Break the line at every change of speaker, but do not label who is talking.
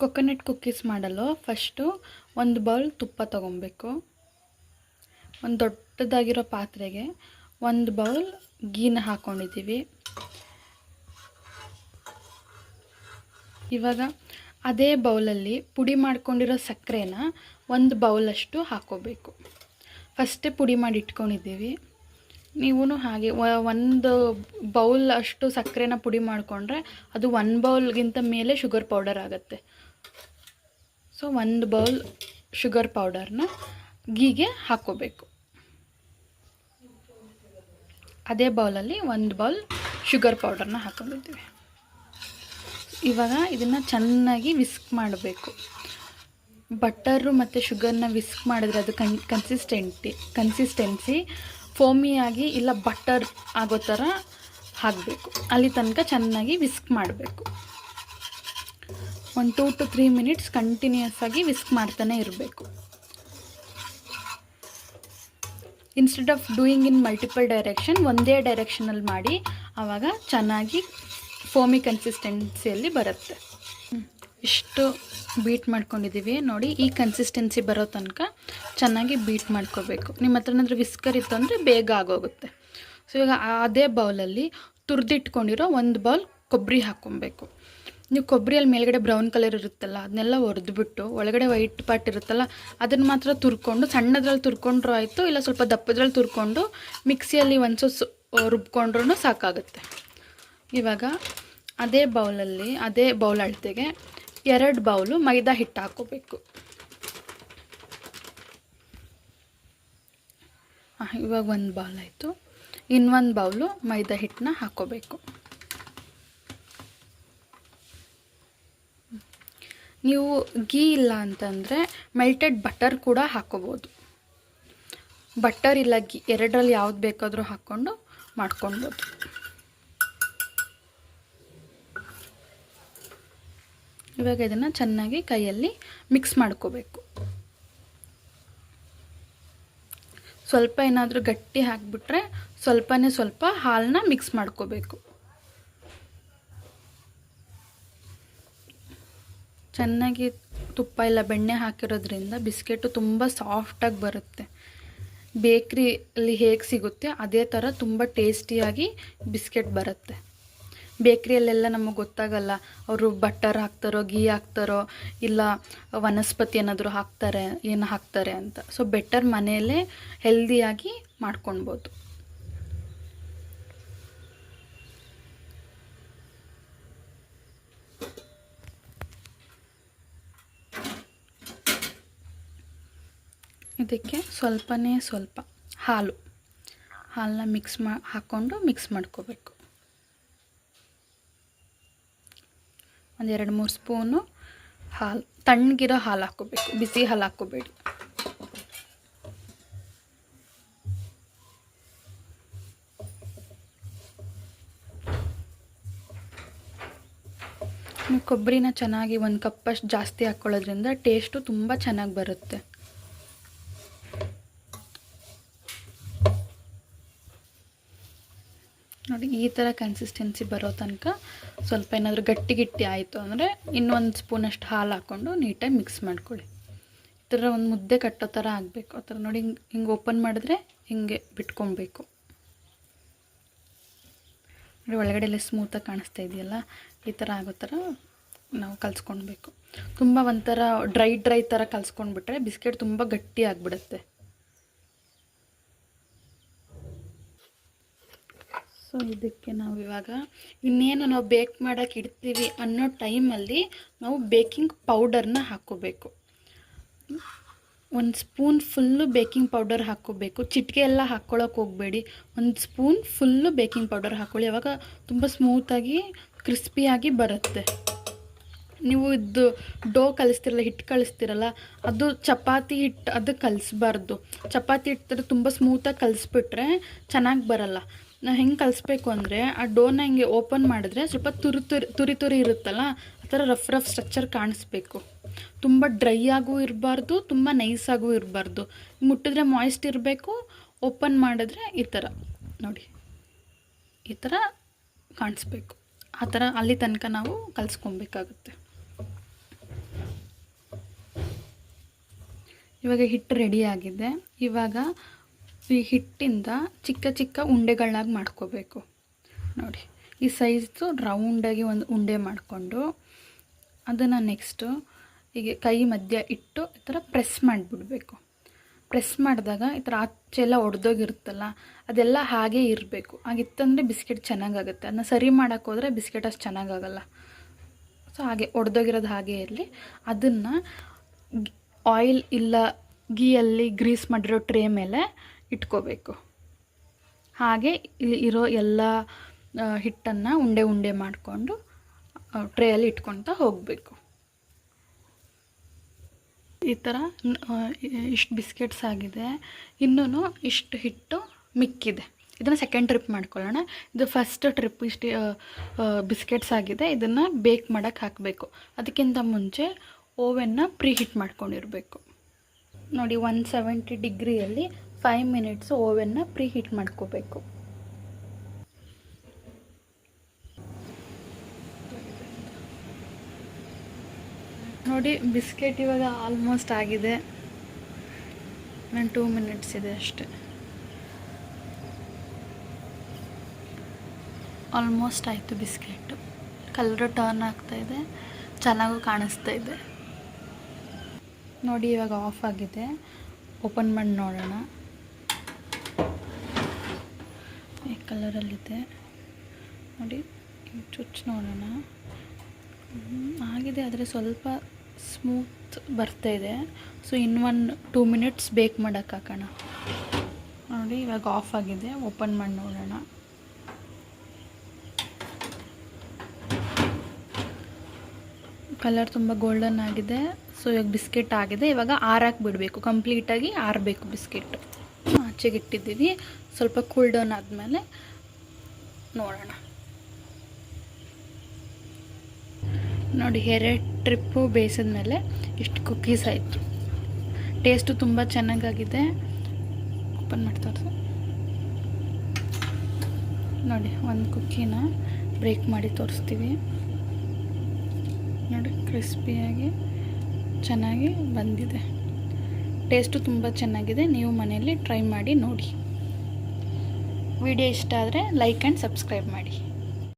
Coconut cookies ಮಾಡಲು first ಒಂದು bowl ತುಪ್ಪ ತೊಗೊಬೇಕು. ಒಂದು ದೊಡ್ಡದಾಗಿರೋ ಪಾತ್ರೆಗೆ ಒಂದು ಬೌಲ್ ಗೀನ ಹಾಕ್ಕೊಂಡಿದ್ದೀವಿ. ಇವಾಗ ಅದೇ ಬೌಲಲ್ಲಿ ಪುಡಿ ಮಾಡ್ಕೊಂಡಿರೋ ಸಕ್ಕರೆನ ಒಂದು ಬೌಲಷ್ಟು ಹಾಕ್ಕೋಬೇಕು. ಫಸ್ಟೇ ಪುಡಿ ಮಾಡಿ ಇಟ್ಕೊಂಡಿದ್ದೀವಿ. ನೀವು ಹಾಗೆ ಒಂದು ಬೌಲ್ ಅಷ್ಟು ಸಕ್ಕರೆನ ಪುಡಿ ಮಾಡಿಕೊಂಡ್ರೆ ಅದು 1 ಬೌಲ್ಗಿಂತ ಮೇಲೆ ಶುಗರ್ ಪೌಡರ್ ಆಗುತ್ತೆ. ಸೊ 1 ಬೌಲ್ ಶುಗರ್ ಪೌಡರ್ನ ಗೀಗೆ ಹಾಕ್ಕೋಬೇಕು. ಅದೇ ಬೌಲಲ್ಲಿ 1 ಬೌಲ್ ಶುಗರ್ ಪೌಡರ್ನ ಹಾಕ್ಕೊಂಡಿದ್ದೀವಿ. ಇವಾಗ ಇದನ್ನು ಚೆನ್ನಾಗಿ ವಿಸ್ಕ್ ಮಾಡಬೇಕು. ಬಟರು ಮತ್ತು ಶುಗರ್ನ ವಿಸ್ಕ್ ಮಾಡಿದ್ರೆ ಅದು ಕನ್ಸಿಸ್ಟೆನ್ಸಿ ಫೋಮಿಯಾಗಿ ಇಲ್ಲ ಬಟರ್ ಆಗೋ ಥರ ಹಾಕಬೇಕು. ಅಲ್ಲಿ ತನಕ ಚೆನ್ನಾಗಿ ವಿಸ್ಕ್ ಮಾಡಬೇಕು. ಒಂದು 2 to 3 ಮಿನಿಟ್ಸ್ ಕಂಟಿನ್ಯೂಸ್ ಆಗಿ ವಿಸ್ಕ್ ಮಾಡ್ತಾನೆ ಇರಬೇಕು. Instead of doing in multiple direction ಒಂದೇ ಡೈರೆಕ್ಷನಲ್ಲಿ ಮಾಡಿ, ಆವಾಗ ಚೆನ್ನಾಗಿ ಫೋಮಿ ಕನ್ಸಿಸ್ಟೆನ್ಸಿಯಲ್ಲಿ ಬರುತ್ತೆ. ಇಷ್ಟು ಬೀಟ್ ಮಾಡ್ಕೊಂಡಿದ್ದೀವಿ ನೋಡಿ. ಈ ಕನ್ಸಿಸ್ಟೆನ್ಸಿ ಬರೋ ತನಕ ಚೆನ್ನಾಗಿ ಬೀಟ್ ಮಾಡ್ಕೋಬೇಕು. ನಿಮ್ಮ ಹತ್ರ ಏನಾದರೂ ವಿಸ್ಕರ್ ಇತ್ತು ಅಂದರೆ ಬೇಗ ಆಗೋಗುತ್ತೆ. ಸೊ ಇವಾಗ ಅದೇ ಬೌಲಲ್ಲಿ ತುರಿದಿಟ್ಕೊಂಡಿರೋ 1 ಬೌಲ್ ಕೊಬ್ಬರಿ ಹಾಕ್ಕೊಬೇಕು. ನೀವು ಕೊಬ್ಬರಿಯಲ್ಲಿ ಮೇಲ್ಗಡೆ ಬ್ರೌನ್ ಕಲರ್ ಇರುತ್ತಲ್ಲ, ಅದನ್ನೆಲ್ಲ ಒರೆದ್ಬಿಟ್ಟು ಒಳಗಡೆ ವೈಟ್ ಪಾರ್ಟ್ ಇರುತ್ತಲ್ಲ ಅದನ್ನು ಮಾತ್ರ ತುರ್ಕೊಂಡು, ಸಣ್ಣದ್ರಲ್ಲಿ ತುರ್ಕೊಂಡ್ರೂ ಆಯಿತು, ಇಲ್ಲ ಸ್ವಲ್ಪ ದಪ್ಪದ್ರಲ್ಲಿ ತುರ್ಕೊಂಡು ಮಿಕ್ಸಿಯಲ್ಲಿ ಒಂದ್ಸು ರುಬ್ಕೊಂಡ್ರೂ ಸಾಕಾಗುತ್ತೆ. ಇವಾಗ ಅದೇ ಬೌಲ್ ಅಳತೆಗೆ 2 ಬೌಲು ಮೈದಾ ಹಿಟ್ಟು ಹಾಕ್ಕೋಬೇಕು. ಇವಾಗ 1 ಬೌಲ್ ಆಯಿತು. ಇನ್ನೊಂದು ಬೌಲು ಮೈದಾ ಹಿಟ್ಟನ್ನ ಹಾಕ್ಕೋಬೇಕು. ನೀವು ಗೀ ಇಲ್ಲ ಅಂತಂದರೆ ಮೆಲ್ಟೆಡ್ ಬಟರ್ ಕೂಡ ಹಾಕ್ಕೋಬೋದು. ಬಟರ್ ಇಲ್ಲ ಗೀ ಎರಡರಲ್ಲಿ ಯಾವ್ದು ಬೇಕಾದರೂ ಹಾಕ್ಕೊಂಡು ಮಾಡ್ಕೊಳ್ಬೋದು. ಇವಾಗ ಇದನ್ನು ಚೆನ್ನಾಗಿ ಕೈಯಲ್ಲಿ ಮಿಕ್ಸ್ ಮಾಡ್ಕೋಬೇಕು. ಸ್ವಲ್ಪ ಏನಾದರೂ ಗಟ್ಟಿ ಹಾಕಿಬಿಟ್ರೆ ಸ್ವಲ್ಪ ಹಾಲನ್ನ ಮಿಕ್ಸ್ ಮಾಡ್ಕೋಬೇಕು. ಚೆನ್ನಾಗಿ ತುಪ್ಪ ಇಲ್ಲ ಬೆಣ್ಣೆ ಹಾಕಿರೋದ್ರಿಂದ ಬಿಸ್ಕೆಟು ತುಂಬ ಸಾಫ್ಟಾಗಿ ಬರುತ್ತೆ. ಬೇಕ್ರಿಯಲ್ಲಿ ಹೇಗೆ ಸಿಗುತ್ತೆ ಅದೇ ಥರ ತುಂಬ ಟೇಸ್ಟಿಯಾಗಿ ಬಿಸ್ಕೆಟ್ ಬರುತ್ತೆ. ಬೇಕ್ರಿಯಲ್ಲೆಲ್ಲ ನಮಗೆ ಗೊತ್ತಾಗಲ್ಲ ಅವರು ಬಟರ್ ಹಾಕ್ತಾರೋ ಗೀ ಹಾಕ್ತಾರೋ ಇಲ್ಲ ವನಸ್ಪತಿ ಏನಾದರೂ ಹಾಕ್ತಾರೆ ಅಂತ. ಸೊ ಬೆಟರ್ ಮನೆಯಲ್ಲೇ ಹೆಲ್ದಿಯಾಗಿ ಮಾಡ್ಕೊಳ್ಬೋದು. ಇದಕ್ಕೆ ಸ್ವಲ್ಪ ಹಾಲನ್ನ ಹಾಕ್ಕೊಂಡು ಮಿಕ್ಸ್ ಮಾಡ್ಕೋಬೇಕು. ಒಂದು 2-3 ಸ್ಪೂನು ಹಾಲು, ತಣ್ಣಗಿರೋ ಹಾಲು ಹಾಕ್ಕೋಬೇಕು, ಬಿಸಿ ಹಾಲು ಹಾಕ್ಕೋಬೇಡಿ. ಕೊಬ್ಬರಿನ ಚೆನ್ನಾಗಿ 1 ಕಪ್ಪಷ್ಟು ಜಾಸ್ತಿ ಹಾಕ್ಕೊಳ್ಳೋದ್ರಿಂದ ಟೇಸ್ಟು ತುಂಬ ಚೆನ್ನಾಗಿ ಬರುತ್ತೆ. ನೋಡಿ ಈ ಥರ ಕನ್ಸಿಸ್ಟೆನ್ಸಿ ಬರೋ ತನಕ ಸ್ವಲ್ಪ ಏನಾದರೂ ಗಟ್ಟಿ ಆಯಿತು ಅಂದರೆ ಇನ್ನೊಂದು ಸ್ಪೂನಷ್ಟು ಹಾಲು ಹಾಕ್ಕೊಂಡು ನೀಟಾಗಿ ಮಿಕ್ಸ್ ಮಾಡ್ಕೊಳ್ಳಿ. ಈ ಥರ ಒಂದು ಮುದ್ದೆ ಕಟ್ಟೋ ಥರ ಆಗಬೇಕು. ಆ ಥರ ನೋಡಿ ಹಿಂಗೆ ಓಪನ್ ಮಾಡಿದ್ರೆ ಹಿಂಗೆ ಬಿಟ್ಕೊಬೇಕು. ನೋಡಿ ಒಳಗಡೆ ಎಲ್ಲ ಸ್ಮೂತಾಗಿ ಕಾಣಿಸ್ತಾ ಇದೆಯಲ್ಲ, ಈ ಥರ ಆಗೋ ಥರ ನಾವು ಕಲಿಸ್ಕೊಳ್ಬೇಕು. ತುಂಬ ಒಂಥರ ಡ್ರೈ ಥರ ಕಲಿಸ್ಕೊಂಡ್ಬಿಟ್ರೆ ಬಿಸ್ಕೆಟ್ ತುಂಬ ಗಟ್ಟಿ ಆಗಿಬಿಡುತ್ತೆ. ಸೊ ಇದಕ್ಕೆ ನಾವು ಇವಾಗ ಇನ್ನೇನು ನಾವು ಬೇಕ್ ಮಾಡೋಕ್ಕೆ ಇಡ್ತೀವಿ ಅನ್ನೋ ಟೈಮಲ್ಲಿ ನಾವು ಬೇಕಿಂಗ್ ಪೌಡರ್ನ ಹಾಕ್ಕೋಬೇಕು. 1 ಸ್ಪೂನ್ ಫುಲ್ಲು ಬೇಕಿಂಗ್ ಪೌಡರ್ ಹಾಕ್ಕೋಬೇಕು. ಚಿಟಿಕೆ ಎಲ್ಲ ಹಾಕ್ಕೊಳ್ಳೋಕೆ ಹೋಗಬೇಡಿ. 1 ಸ್ಪೂನ್ ಫುಲ್ಲು ಬೇಕಿಂಗ್ ಪೌಡರ್ ಹಾಕ್ಕೊಳ್ಳಿ. ಆವಾಗ ತುಂಬ ಸ್ಮೂತಾಗಿ ಕ್ರಿಸ್ಪಿಯಾಗಿ ಬರುತ್ತೆ. ನೀವು ಇದು ಹಿಟ್ಟು ಕಲಿಸ್ತಿರಲ್ಲ ಅದು ಚಪಾತಿ ಹಿಟ್ಟು ಅದು ಕಲಿಸ್ಬಾರ್ದು. ಚಪಾತಿ ಹಿಟ್ಟು ತುಂಬ ಸ್ಮೂತಾಗಿ ಕಲಿಸ್ಬಿಟ್ರೆ ಚೆನ್ನಾಗಿ ಬರಲ್ಲ. ನಾವು ಹೆಂಗೆ ಕಲಿಸ್ಬೇಕು ಅಂದರೆ ಆ ಡೋನ ಹಿಂಗೆ ಓಪನ್ ಮಾಡಿದ್ರೆ ಸ್ವಲ್ಪ ತುರಿ ಇರುತ್ತಲ್ಲ ಆ ಥರ ರಫ್ ಸ್ಟ್ರಕ್ಚರ್ ಕಾಣಿಸ್ಬೇಕು. ತುಂಬ ಡ್ರೈ ಆಗೂ ಇರಬಾರ್ದು, ತುಂಬ ನೈಸಾಗೂ ಇರಬಾರ್ದು. ಮುಟ್ಟಿದ್ರೆ ಮಾಯ್ಸ್ಟ್ ಇರಬೇಕು. ಓಪನ್ ಮಾಡಿದ್ರೆ ಈ ಥರ ನೋಡಿ ಈ ಥರ ಕಾಣಿಸ್ಬೇಕು. ಆ ಥರ ಅಲ್ಲಿ ತನಕ ನಾವು ಕಲಿಸ್ಕೊಬೇಕಾಗುತ್ತೆ. ಇವಾಗ ಹಿಟ್ಟು ರೆಡಿ ಆಗಿದೆ. ಇವಾಗ ಈ ಹಿಟ್ಟಿಂದ ಚಿಕ್ಕ ಚಿಕ್ಕ ಉಂಡೆಗಳನ್ನಾಗಿ ಮಾಡ್ಕೋಬೇಕು. ನೋಡಿ ಈ ಸೈಜ್ದು ರೌಂಡಾಗಿ ಒಂದು ಉಂಡೆ ಮಾಡಿಕೊಂಡು ಅದನ್ನು ನೆಕ್ಸ್ಟು ಹೀಗೆ ಕೈ ಮಧ್ಯ ಇಟ್ಟು ಈ ಥರ ಪ್ರೆಸ್ ಮಾಡಿಬಿಡಬೇಕು. ಪ್ರೆಸ್ ಮಾಡಿದಾಗ ಈ ಥರ ಆಚೆ ಎಲ್ಲ ಒಡೆದೋಗಿರುತ್ತಲ್ಲ ಅದೆಲ್ಲ ಹಾಗೇ ಇರಬೇಕು. ಹಾಗಿತ್ತಂದರೆ ಬಿಸ್ಕೆಟ್ ಚೆನ್ನಾಗಾಗುತ್ತೆ. ಅದನ್ನ ಸರಿ ಮಾಡೋಕ್ಕೆ ಹೋದರೆ ಬಿಸ್ಕೆಟ್ ಅಷ್ಟು ಚೆನ್ನಾಗಾಗಲ್ಲ. ಸೊ ಹಾಗೆ ಒಡೆದೋಗಿರೋದು ಹಾಗೇ ಇರಲಿ. ಅದನ್ನು ಆಯಿಲ್ ಇಲ್ಲ ಗೀಯಲ್ಲಿ ಗ್ರೀಸ್ ಮಾಡಿರೋ ಟ್ರೇ ಮೇಲೆ ಇಟ್ಕೋಬೇಕು. ಹಾಗೆ ಇಲ್ಲಿ ಇರೋ ಎಲ್ಲ ಹಿಟ್ಟನ್ನು ಉಂಡೆ ಉಂಡೆ ಮಾಡಿಕೊಂಡು ಟ್ರೇಯಲ್ಲಿ ಇಟ್ಕೊತಾ ಹೋಗಬೇಕು. ಈ ಥರ ಇಷ್ಟು ಬಿಸ್ಕೆಟ್ಸ್ ಆಗಿದೆ. ಇನ್ನೂ ಇಷ್ಟು ಹಿಟ್ಟು ಮಿಕ್ಕಿದೆ. ಇದನ್ನು ಸೆಕೆಂಡ್ ಟ್ರಿಪ್ ಮಾಡ್ಕೊಳ್ಳೋಣ. ಇದು ಫಸ್ಟ್ ಟ್ರಿಪ್ ಇಷ್ಟು ಬಿಸ್ಕೆಟ್ಸ್ ಆಗಿದೆ. ಇದನ್ನು ಬೇಕ್ ಮಾಡೋಕ್ಕೆ ಹಾಕಬೇಕು. ಅದಕ್ಕಿಂತ ಮುಂಚೆ ಓವೆನ್ನ ಪ್ರೀ ಹೀಟ್ ಮಾಡ್ಕೊಂಡಿರಬೇಕು. ನೋಡಿ 170 ಡಿಗ್ರಿಯಲ್ಲಿ 5 ಮಿನಿಟ್ಸ್ ಓವೆನ್ನ ಪ್ರೀ ಹೀಟ್ ಮಾಡ್ಕೋಬೇಕು. ನೋಡಿ ಬಿಸ್ಕೆಟ್ ಇವಾಗ ಆಲ್ಮೋಸ್ಟ್ ಆಗಿದೆ. ನಾನು 2 ಮಿನಿಟ್ಸ್ ಇದೆ ಅಷ್ಟೆ. ಆಲ್ಮೋಸ್ಟ್ ಆಯಿತು ಬಿಸ್ಕೆಟು. ಕಲರು ಟರ್ನ್ ಆಗ್ತಾಯಿದೆ, ಚೆನ್ನಾಗೂ ಕಾಣಿಸ್ತಾ ಇದೆ. ನೋಡಿ ಇವಾಗ ಆಫ್ ಆಗಿದೆ. ಓಪನ್ ಮಾಡಿ ನೋಡೋಣ. ಈ ಕಲರಲ್ಲಿದೆ ನೋಡಿ. ಚುಚ್ಚು ನೋಡೋಣ. ಆಗಿದೆ, ಆದರೆ ಸ್ವಲ್ಪ ಸ್ಮೂತ್ ಬರ್ತಾಯಿದೆ. ಸೊ ಇನ್ನು 1-2 ಮಿನಿಟ್ಸ್ ಬೇಕ್ ಮಾಡೋಕ್ಕೆ ಹಾಕೋಣ. ನೋಡಿ ಇವಾಗ ಆಫ್ ಆಗಿದೆ. ಓಪನ್ ಮಾಡಿ ನೋಡೋಣ. ಕಲರ್ ತುಂಬ ಗೋಲ್ಡನ್ ಆಗಿದೆ. ಸೊ ಇವಾಗ ಬಿಸ್ಕೆಟ್ ಆಗಿದೆ. ಇವಾಗ ಆರಾಕಿ ಬಿಡಬೇಕು, ಕಂಪ್ಲೀಟಾಗಿ ಆರಬೇಕು ಬಿಸ್ಕೆಟ್. ಆಚೆಗೆ ಇಟ್ಟಿದ್ದೀವಿ. ಸ್ವಲ್ಪ ಕೂಲ್ ಡೌನ್ ಆದಮೇಲೆ ನೋಡೋಣ. ನೋಡಿ 2 ಟ್ರಿಪ್ಪು ಬೇಯಿಸಿದ ಮೇಲೆ ಇಷ್ಟು ಕುಕ್ಕೀಸ್ ಆಯಿತು. ಟೇಸ್ಟು ತುಂಬ ಚೆನ್ನಾಗಾಗಿದೆ. ಓಪನ್ ಮಾಡಿ ತೋರಿಸು. ನೋಡಿ ಒಂದು ಕುಕ್ಕೀನ ಬ್ರೇಕ್ ಮಾಡಿ ತೋರಿಸ್ತೀವಿ. ನೋಡಿ ಕ್ರಿಸ್ಪಿಯಾಗಿ ಚೆನ್ನಾಗಿ ಬಂದಿದೆ. ಟೇಸ್ಟು ತುಂಬ ಚೆನ್ನಾಗಿದೆ. ನೀವು ಮನೆಯಲ್ಲಿ ಟ್ರೈ ಮಾಡಿ ನೋಡಿ. ವಿಡಿಯೋ ಇಷ್ಟ ಆದರೆ ಲೈಕ್ ಆ್ಯಂಡ್ ಸಬ್ಸ್ಕ್ರೈಬ್ ಮಾಡಿ.